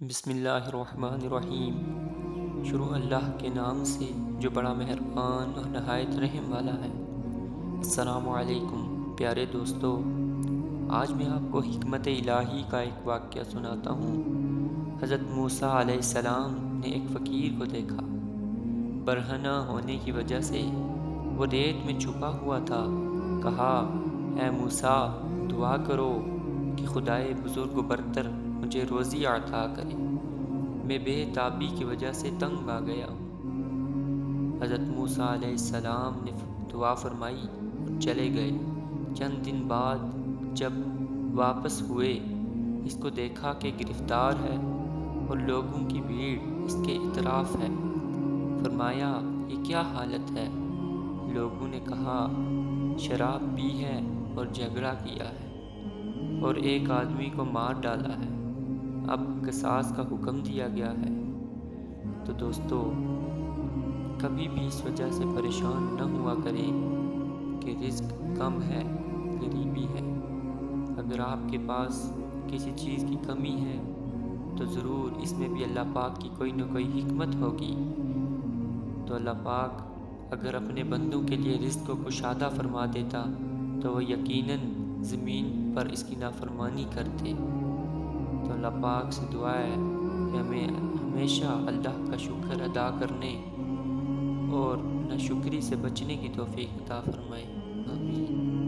بسم اللہ الرحمن الرحیم۔ شروع اللہ کے نام سے جو بڑا مہربان اور نہایت رحم والا ہے۔ السلام علیکم پیارے دوستو، آج میں آپ کو حکمت الہی کا ایک واقعہ سناتا ہوں۔ حضرت موسیٰ علیہ السلام نے ایک فقیر کو دیکھا۔ برہنہ ہونے کی وجہ سے وہ ریت میں چھپا ہوا تھا۔ کہا، اے موسیٰ، دعا کرو کہ خدائے بزرگ و برتر مجھے روزی عطا کرے، میں بے تابی کی وجہ سے تنگ آ گیا ہوں۔ حضرت موسیٰ علیہ السلام نے دعا فرمائی اور چلے گئے۔ چند دن بعد جب واپس ہوئے، اس کو دیکھا کہ گرفتار ہے اور لوگوں کی بھیڑ اس کے اطراف ہے۔ فرمایا، یہ کیا حالت ہے؟ لوگوں نے کہا، شراب پی ہے اور جھگڑا کیا ہے اور ایک آدمی کو مار ڈالا ہے، اب قصاص کا حکم دیا گیا ہے۔ تو دوستو، کبھی بھی اس وجہ سے پریشان نہ ہوا کریں کہ رزق کم ہے، غریبی ہے۔ اگر آپ کے پاس کسی چیز کی کمی ہے تو ضرور اس میں بھی اللہ پاک کی کوئی نہ کوئی حکمت ہوگی۔ تو اللہ پاک اگر اپنے بندوں کے لیے رزق کو کشادہ فرما دیتا تو وہ یقیناً زمین پر اس کی نافرمانی کرتے۔ تو اللہ پاک سے دعا ہے کہ ہمیں ہمیشہ اللہ کا شکر ادا کرنے اور ناشکری سے بچنے کی توفیق عطا فرمائے۔ آمین۔